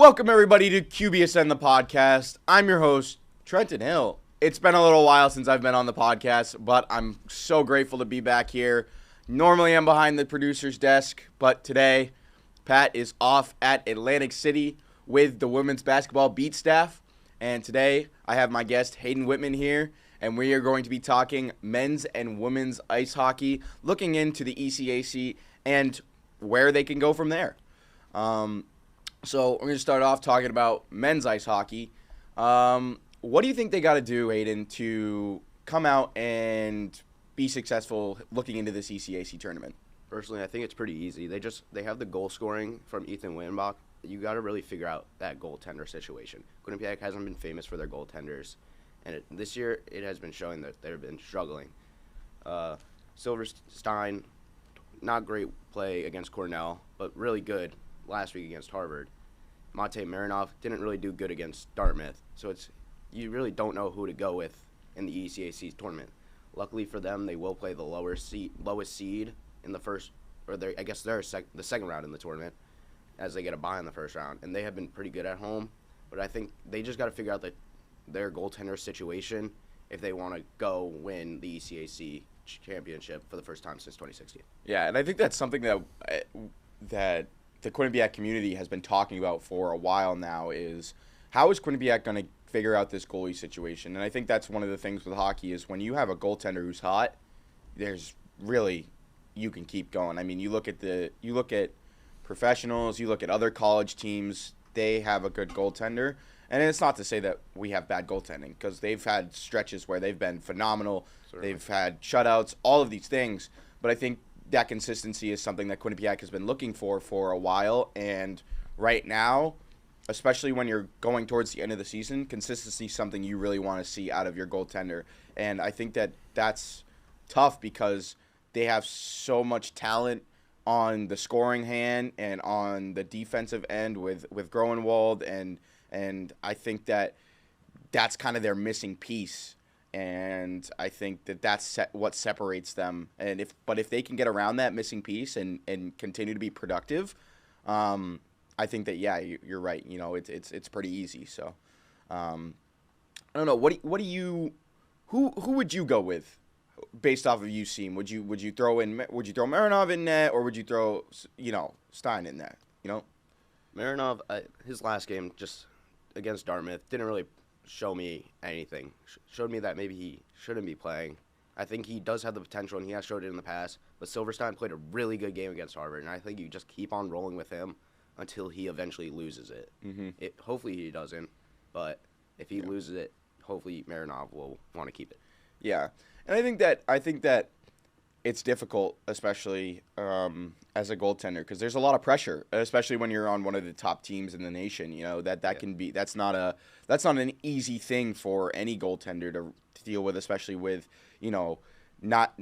Welcome, everybody, to QBSN, the podcast. I'm your host, Trenton Hill. It's been a little while since I've been on the podcast, but I'm so grateful to be back here. Normally, I'm behind the producer's desk, but today, Pat is off at Atlantic City with the women's basketball beat staff. And today, I have my guest, Hayden Widman, here, and we are going to be talking men's and women's ice hockey, looking into the ECAC and where they can go from there. So we're going to start off talking about men's ice hockey. What do you think they got to do, Hayden, to come out and be successful looking into this ECAC tournament? Personally, I think it's pretty easy. They have the goal scoring from Ethan Wienbach. You got to really figure out that goaltender situation. Quinnipiac hasn't been famous for their goaltenders, and this year it has been showing that they've been struggling. Silverstein, not great play against Cornell, but really good last week against Harvard. Matej Marinov didn't really do good against Dartmouth, so you really don't know who to go with in the ECAC tournament. Luckily for them, they will play the lowest seed in the first, or I guess they're the second round in the tournament, as they get a bye in the first round, and they have been pretty good at home. But I think they just got to figure out their goaltender situation if they want to go win the ECAC championship for the first time since 2016. Yeah, and I think that's something that the Quinnipiac community has been talking about for a while now is how is Quinnipiac going to figure out this goalie situation? And I think that's one of the things with hockey is when you have a goaltender who's hot, there's really, you can keep going. I mean, you look at professionals, you look at other college teams, they have a good goaltender. And it's not to say that we have bad goaltending because they've had stretches where they've been phenomenal. Certainly. They've had shutouts, all of these things. But I think that consistency is something that Quinnipiac has been looking for a while. And right now, especially when you're going towards the end of the season, consistency is something you really want to see out of your goaltender. And I think that that's tough because they have so much talent on the scoring hand and on the defensive end with Groenwald. And I think that that's kind of their missing piece. And I think that that's what separates them. And if they can get around that missing piece and continue to be productive, I think that you're right. You know, it's pretty easy. So I don't know. Who would you go with based off of you seeing? Would you throw Marinov in net, or would you throw Stein in net? Marinov, his last game just against Dartmouth didn't really show me anything. Showed me that maybe he shouldn't be playing. I think he does have the potential, and he has showed it in the past. But Silverstein played a really good game against Harvard, and I think you just keep on rolling with him until he eventually loses it. Mm-hmm. Hopefully he doesn't, but if he loses it, hopefully Marinov will want to keep it. Yeah, and I think that it's difficult, especially as a goaltender, because there's a lot of pressure, especially when you're on one of the top teams in the nation. Can be that's not an easy thing for any goaltender to deal with, especially with not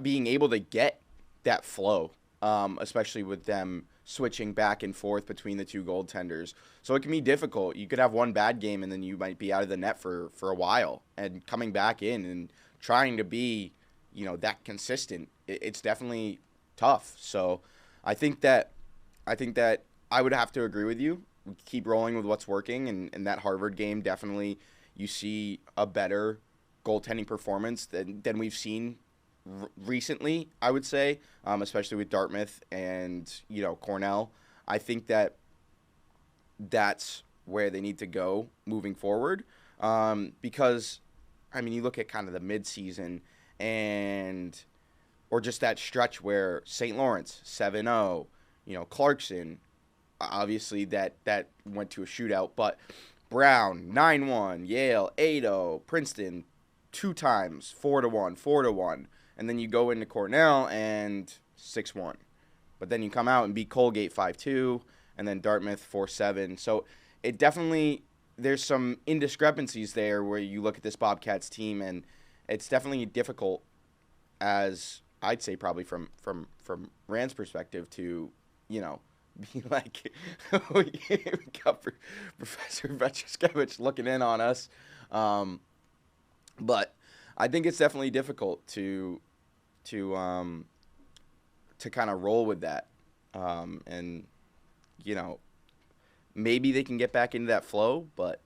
being able to get that flow, especially with them switching back and forth between the two goaltenders. So it can be difficult. You could have one bad game and then you might be out of the net for a while, and coming back in and trying to be that consistent, it's definitely tough. So I think that I would have to agree with you. We keep rolling with what's working, and that Harvard game, definitely you see a better goaltending performance than we've seen recently, I would say, especially with Dartmouth and Cornell. I think that that's where they need to go moving forward, because you look at kind of the midseason or just that stretch where St. Lawrence 7-0, Clarkson, obviously that went to a shootout, but Brown 9-1, Yale 8-0, Princeton 2 times 4-1, and then you go into Cornell and 6-1, but then you come out and beat Colgate 5-2, and then Dartmouth 4-7. So it definitely, there's some indiscrepancies there where you look at this Bobcats team, and it's definitely difficult, as I'd say probably from Rand's perspective, to be like, we got Professor Vetriskevich looking in on us. But I think it's definitely difficult to kind of roll with that. And maybe they can get back into that flow, but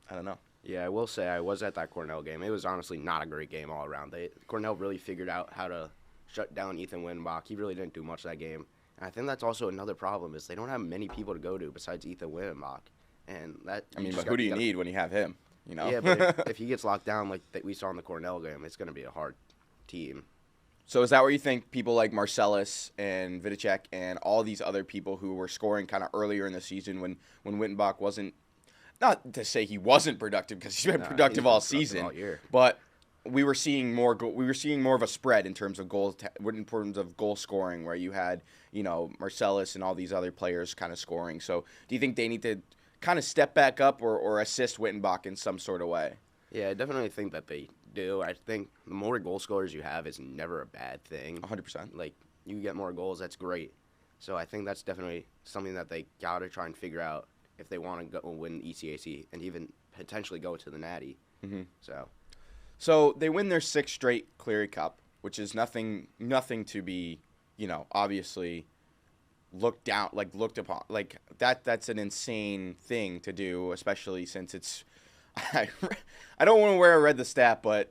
I don't know. Yeah, I will say I was at that Cornell game. It was honestly not a great game all around. Cornell really figured out how to shut down Ethan Winbach. He really didn't do much that game. And I think that's also another problem is they don't have many people to go to besides Ethan Winbach. And that but who do you need when you have him? You know? Yeah, but if he gets locked down like we saw in the Cornell game, it's going to be a hard team. So is that where you think people like Marcellus and Vidicek and all these other people who were scoring kind of earlier in the season when Wittenbach wasn't, not to say he wasn't productive because he's been productive all season, all year. But we were seeing more of a spread in terms of in terms of goal scoring, where you had, you know, Marcellus and all these other players kind of scoring. So do you think they need to kind of step back up or assist Wittenbach in some sort of way? Yeah, I definitely think that they do. I think the more goal scorers you have is never a bad thing. 100%. Like, you get more goals, that's great. So I think that's definitely something that they got to try and figure out if they want to go win ECAC and even potentially go to the Natty. Mm-hmm. So they win their 6th straight Cleary Cup, which is nothing to be, you know, obviously looked upon. Like, that's an insane thing to do, especially since it's I don't want to where I read the stat, but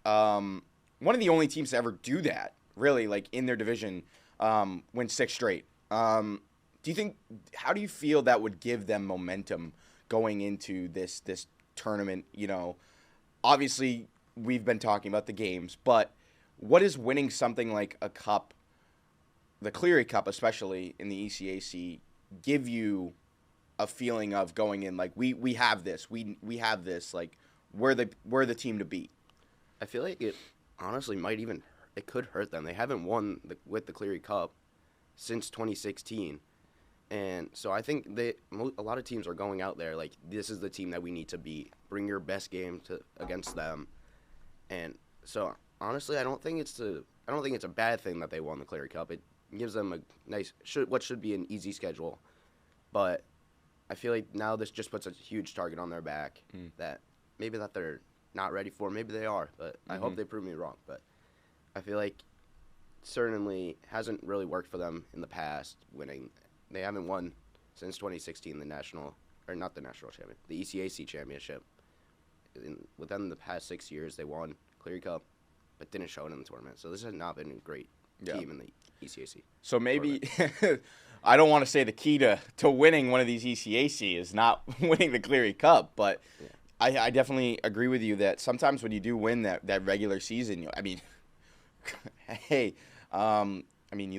one of the only teams to ever do that, really, like in their division, win 6 straight. How do you feel that would give them momentum going into this tournament? You know, obviously we've been talking about the games, but what is winning something like a cup, the Cleary Cup, especially in the ECAC, give you a feeling of going in like we have this, we have this, like we're the team to beat? I feel like it honestly it could hurt them. They haven't won with the Cleary Cup since 2016, and so I think a lot of teams are going out there like this is the team that we need to beat. Bring your best game against them, and so honestly, I don't think it's a bad thing that they won the Cleary Cup. It gives them a nice what should be an easy schedule, but I feel like now this just puts a huge target on their back that maybe that they're not ready for. Maybe they are, but I hope they prove me wrong. But I feel like certainly hasn't really worked for them in the past winning. They haven't won since 2016 the ECAC championship. Within the past 6 years, they won Cleary Cup, but didn't show it in the tournament. So this has not been a great team in the ECAC. So maybe I don't want to say the key to winning one of these ECAC is not winning the Cleary Cup, but I definitely agree with you that sometimes when you do win that regular season, you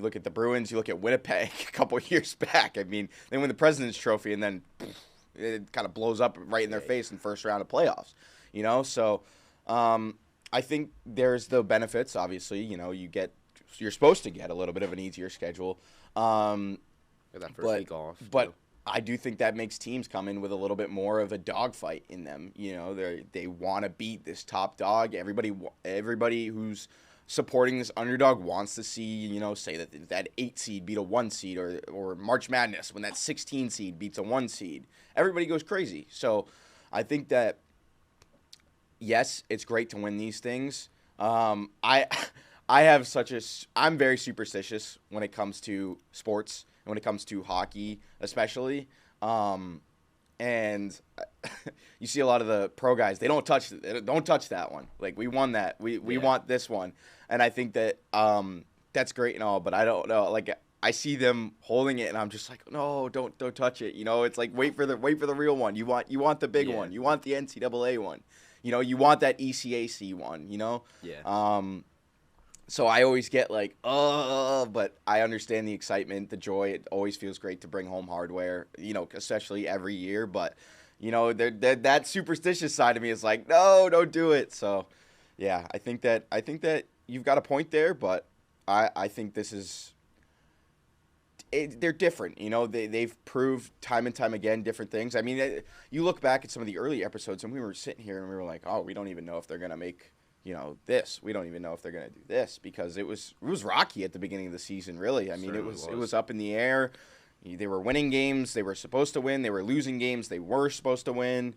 look at the Bruins, you look at Winnipeg a couple of years back. I mean, they win the President's Trophy and then it kind of blows up right in their face in the first round of playoffs. You know, so I think there's the benefits. Obviously, you know, you're supposed to get a little bit of an easier schedule. That first week off. But I do think that makes teams come in with a little bit more of a dogfight in them. You know, they want to beat this top dog. Everybody who's supporting this underdog wants to see, you know, say that 8 seed beat a 1 seed or March Madness when that 16 seed beats a 1 seed. Everybody goes crazy. So I think that, yes, it's great to win these things. I'm very superstitious when it comes to sports and when it comes to hockey, especially. And you see a lot of the pro guys, they don't touch that one. Like, we won that. We want this one. And I think that that's great and all, but I don't know. Like, I see them holding it and I'm just like, no, don't touch it. You know, it's like wait for the real one. You want the big one. You want the NCAA one. You know, you want that ECAC one, you know? Yeah. So I always get like, but I understand the excitement, the joy. It always feels great to bring home hardware, you know, especially every year. But, you know, that superstitious side of me is like, no, don't do it. So, yeah, I think that you've got a point there, but I think this is they're different. You know, they've proved time and time again different things. I mean, you look back at some of the early episodes, and we were sitting here and we were like, oh, we don't even know if they're gonna make, you know, this. We don't even know if they're gonna do this, because it was rocky at the beginning of the season. Really, I mean, it was up in the air. They were winning games they were supposed to win. They were losing games they were supposed to win.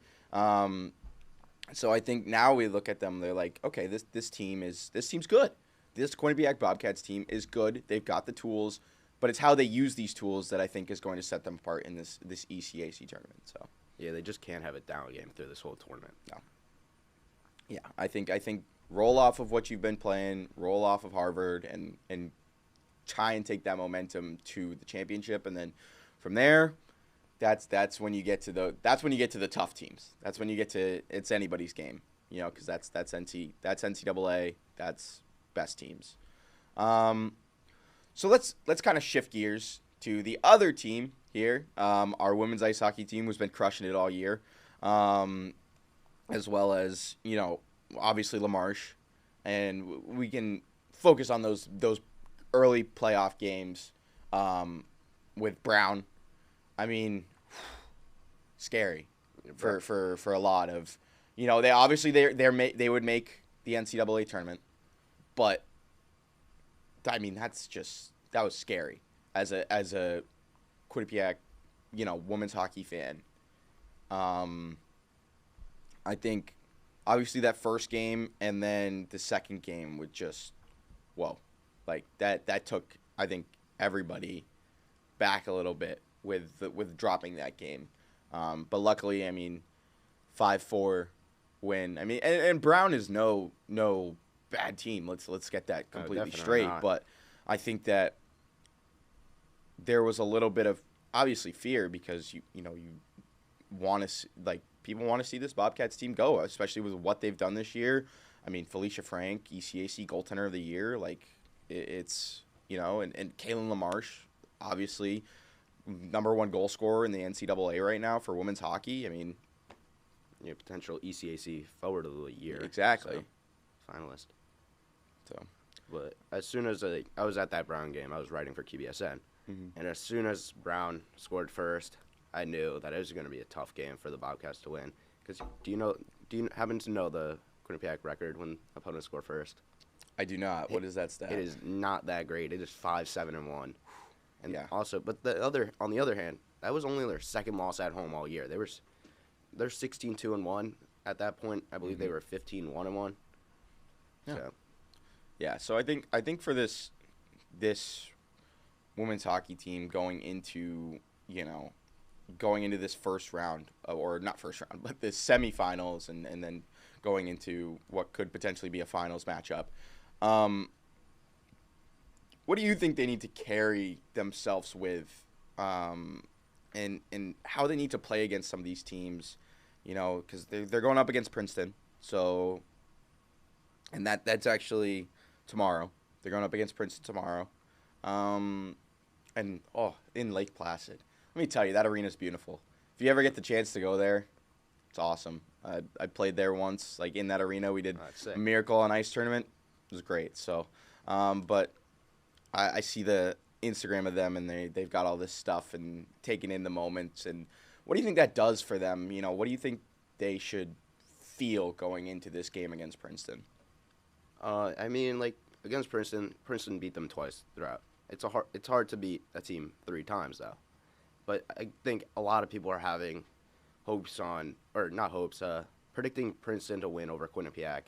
So I think now we look at them, they're like, okay, this team's good. This Quinnipiac Bobcats team is good. They've got the tools. but it's how they use these tools that I think is going to set them apart in this ECAC tournament. So yeah, they just can't have a down game through this whole tournament. No. Yeah, I think roll off of what you've been playing, roll off of Harvard, and try and take that momentum to the championship, and then from there, that's when you get to the tough teams. That's when you get to it's anybody's game, because that's NCAA, that's best teams. So let's kind of shift gears to the other team here. Our women's ice hockey team has been crushing it all year, as well as obviously LaMarche, and we can focus on those early playoff games with Brown. I mean, scary for a lot of they obviously they would make the NCAA tournament, but I mean that was scary as a Quinnipiac women's hockey fan. I think obviously that first game and then the second game would just whoa, like that took I think everybody back a little bit with dropping that game. But luckily, I mean, 5-4 win. I mean, and Brown is no bad team. Let's get that completely straight. Not. But I think that there was a little bit of obviously fear because you want to people want to see this Bobcats team go, especially with what they've done this year. I mean, Felicia Frank, ECAC goaltender of the year, it's and Kaylin LaMarche, obviously #1 goal scorer in the NCAA right now for women's hockey. I mean, potential ECAC forward of the year. Exactly. So, finalist. So, but as soon as I was at that Brown game, I was writing for QBSN, and as soon as Brown scored first, I knew that it was going to be a tough game for the Bobcats to win. Because do you happen to know the Quinnipiac record when opponents score first? I do not. What is that stat? It is not that great. It is 5-7-1. And yeah. Also, but on the other hand, that was only their second loss at home all year. They're 16-2-1 at that point. I believe they were 15-1-1. Yeah. So. Yeah. So I think for this women's hockey team going into this first round, or not first round, but the semifinals, and then going into what could potentially be a finals matchup. What do you think they need to carry themselves with, and how they need to play against some of these teams, because they're going up against Princeton, so, and that's actually tomorrow. They're going up against Princeton tomorrow, in Lake Placid. Let me tell you, that arena's beautiful. If you ever get the chance to go there, it's awesome. I played there once, in that arena. We did a Miracle on Ice tournament. It was great. So, but I see the Instagram of them, and they've got all this stuff and taking in the moments. And what do you think that does for them? What do you think they should feel going into this game against Princeton? I mean, against Princeton beat them twice throughout. It's hard to beat a team 3 times, though. But I think a lot of people are having predicting Princeton to win over Quinnipiac.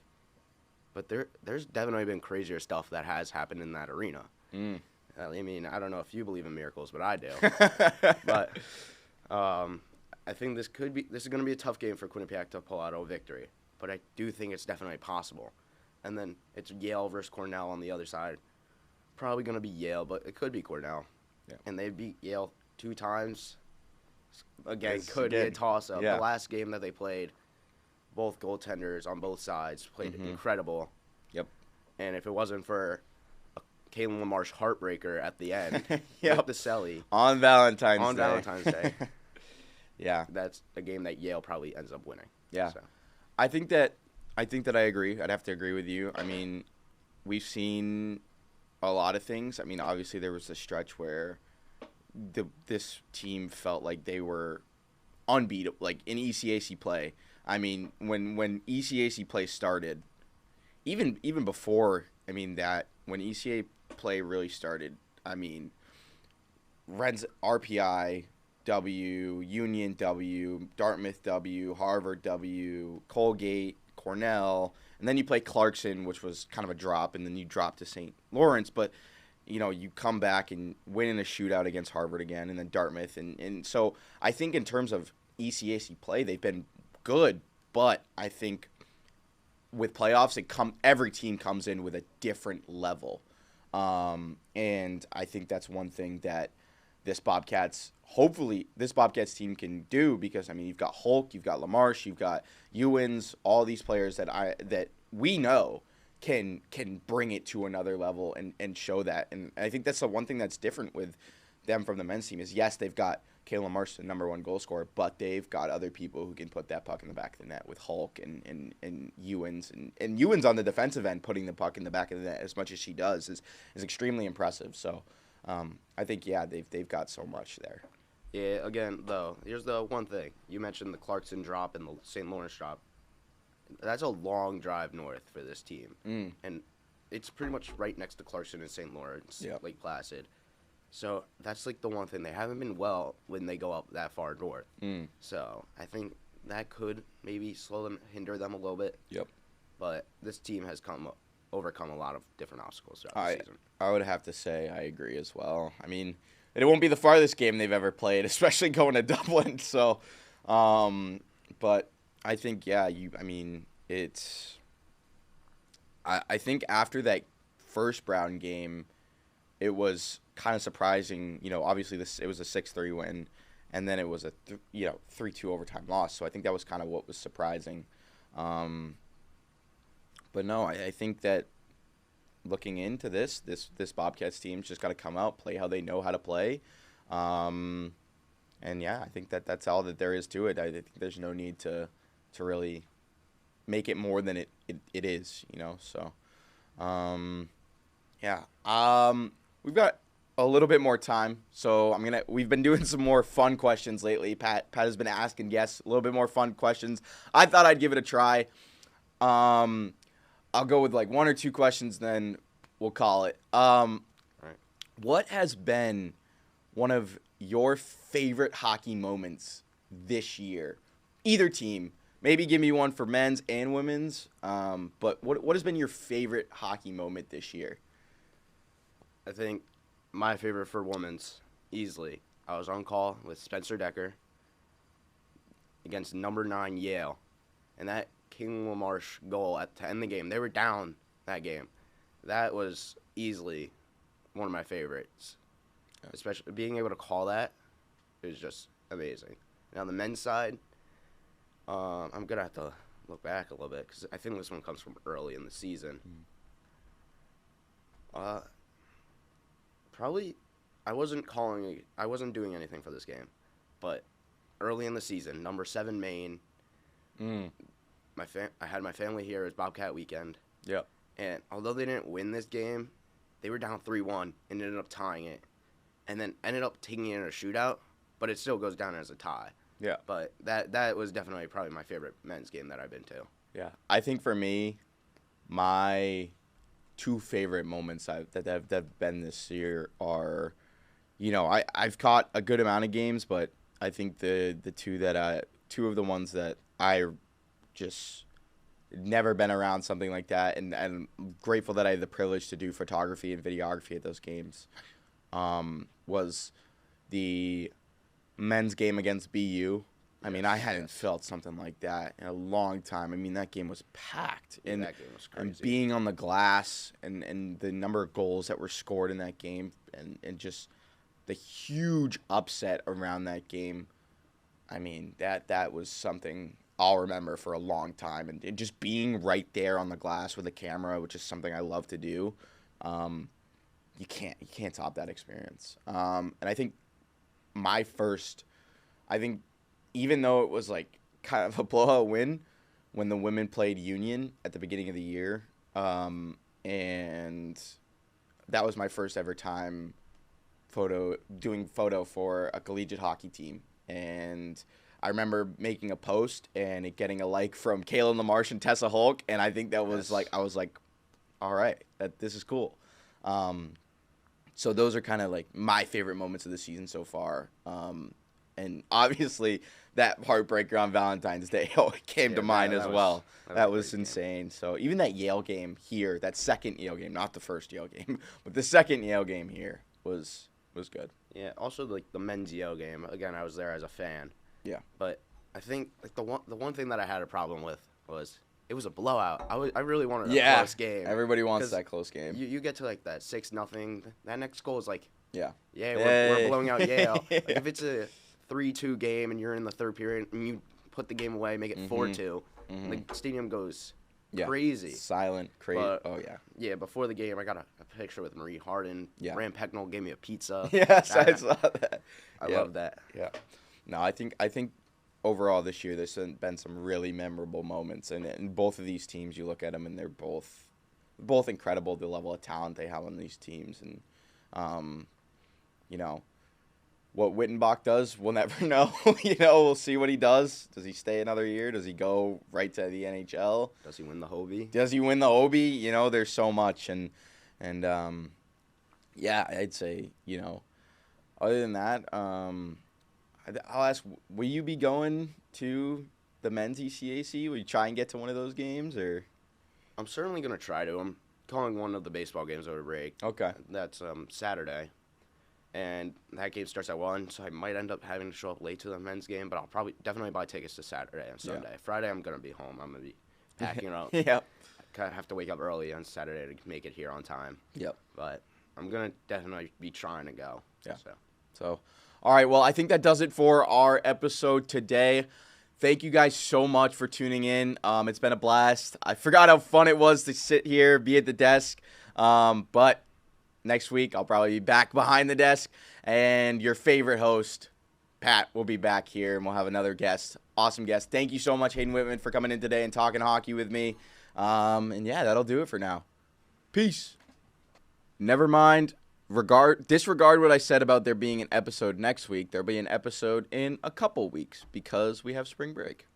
But there's definitely been crazier stuff that has happened in that arena. I mean, I don't know if you believe in miracles, but I do. But I think this is going to be a tough game for Quinnipiac to pull out a victory. But I do think it's definitely possible. And then it's Yale versus Cornell on the other side. Probably going to be Yale, but it could be Cornell. Yeah. And they beat Yale 2 times. Again, could be a toss-up. Yeah. The last game that they played, both goaltenders on both sides played incredible. Yep. And if it wasn't for a Kaylin LaMarche heartbreaker at the end, yep. with the Selly. On Valentine's Day. Yeah. That's a game that Yale probably ends up winning. Yeah. So. I think that I agree. I'd have to agree with you. I mean, we've seen a lot of things. I mean, obviously there was a stretch where this team felt like they were unbeatable, in ECAC play. I mean, when ECAC play started, even before, I mean, that when ECA play really started, I mean, Ren's RPI W, Union W, Dartmouth W, Harvard W, Colgate, Cornell, and then you play Clarkson, which was kind of a drop, and then you drop to St. Lawrence. But you come back and win in a shootout against Harvard again, and then Dartmouth, and so I think in terms of ECAC play, they've been good, but I think with playoffs, every team comes in with a different level, and I think that's one thing that hopefully this Bobcats team can do, because you've got Hulk, you've got LaMarche, you've got Ewens, all these players that we know can bring it to another level and show that. And I think that's the one thing that's different with them from the men's team is, yes, they've got Kayla Marsh, the number one goal scorer, but they've got other people who can put that puck in the back of the net with Hulk and Ewens. And Ewens on the defensive end putting the puck in the back of the net as much as she does is extremely impressive. So I think, they've got so much there. Yeah, again, though, here's the one thing. You mentioned the Clarkson drop and the St. Lawrence drop. That's a long drive north for this team. And it's pretty much right next to Clarkson and St. Lawrence, Lake Placid. So that's like the one thing. They haven't been well when they go up that far north. So I think that could maybe hinder them a little bit. Yep. But this team has overcome a lot of different obstacles throughout the season. I would have to say I agree as well. It won't be the farthest game they've ever played, especially going to Dublin. So, but I think, it's. I think after that first Brown game, it was kind of surprising. Obviously it was a 6-3 win, and then it was a 3-2 overtime loss. So I think that was kind of what was surprising. But no, I think that looking into this Bobcats team's just got to come out, play how they know how to play. And I think that's all that there is to it. I think there's no need to really make it more than it is, So, we've got a little bit more time, so we've been doing some more fun questions lately. Pat has been asking guests a little bit more fun questions. I thought I'd give it a try. I'll go with like one or two questions, then we'll call it. Right. What has been one of your favorite hockey moments this year? Either team. Maybe give me one for men's and women's. But what has been your favorite hockey moment this year? I think my favorite for women's, easily. I was on call with Spencer Decker against number 9 Yale. And that King LaMarche goal to end the game, they were down that game. That was easily one of my favorites. Especially being able to call that is just amazing. Now, the men's side, I'm going to have to look back a little bit because I think this one comes from early in the season. Probably, I wasn't doing anything for this game, but early in the season, number 7 Maine. I had my family here. It was Bobcat weekend. Yep. And although they didn't win this game, they were down 3-1 and ended up tying it, and then ended up taking it in a shootout. But it still goes down as a tie. Yeah. But that was definitely probably my favorite men's game that I've been to. Yeah. I think for me, my 2 favorite moments that have been this year are, I've caught a good amount of games, but I think the two of the ones that I just never been around something like that, and I'm grateful that I had the privilege to do photography and videography at those games, was the men's game against BU. I hadn't felt something like that in a long time. That game was packed. And that game was crazy. And being on the glass and the number of goals that were scored in that game and just the huge upset around that game, that was something I'll remember for a long time. And just being right there on the glass with a camera, which is something I love to do, you can't top that experience. And I think even though it was like kind of a blowout win when the women played Union at the beginning of the year, and that was my first ever time doing photo for a collegiate hockey team. And I remember making a post and it getting a like from Kayla LaMarche and Tessa Hulk, and I think that was I was like, all right, this is cool. So those are kind of like my favorite moments of the season so far. And obviously that heartbreaker on Valentine's Day came to mind as well. That was insane. So even that Yale game here, that second Yale game, not the first Yale game, but the second Yale game here was good. Yeah, also like the men's Yale game. Again, I was there as a fan. Yeah. But I think like the one thing that I had a problem with was it was a blowout. I really wanted a close game. Everybody wants that close game. You get to like that 6-0. That next goal is like yeah, we're blowing out Yale. Like, if it's a 3-2 game and you're in the third period and you put the game away, make it 4-2, the stadium goes crazy. Silent, crazy. Oh, yeah. Yeah, before the game, I got a picture with Marie Harden. Yeah. Rand Pecknold gave me a pizza. Yes, I saw that. I love that. Yeah. No, I think overall this year there's been some really memorable moments. And in both of these teams, you look at them and they're both incredible, the level of talent they have on these teams. And, you know, what Wittenbach does, we'll never know. We'll see what he does. Does he stay another year? Does he go right to the NHL? Does he win the Hobie? There's so much. And yeah, I'd say, other than that, I'll ask, will you be going to the men's ECAC? Will you try and get to one of those games? Or I'm certainly going to try to. I'm calling one of the baseball games over break. Okay. That's Saturday. And that game starts at 1, so I might end up having to show up late to the men's game, but I'll definitely buy tickets to Saturday and Sunday. Yeah. Friday, I'm going to be home. I'm going to be packing up. Yeah. I have to wake up early on Saturday to make it here on time. Yep. But I'm going to definitely be trying to go. Yeah. So, all right, well, I think that does it for our episode today. Thank you guys so much for tuning in. It's been a blast. I forgot how fun it was to sit here, be at the desk, but next week, I'll probably be back behind the desk, and your favorite host, Pat, will be back here, and we'll have another guest, awesome guest. Thank you so much, Hayden Widman, for coming in today and talking hockey with me. And yeah, that'll do it for now. Peace. Never mind. Disregard what I said about there being an episode next week. There'll be an episode in a couple weeks because we have spring break.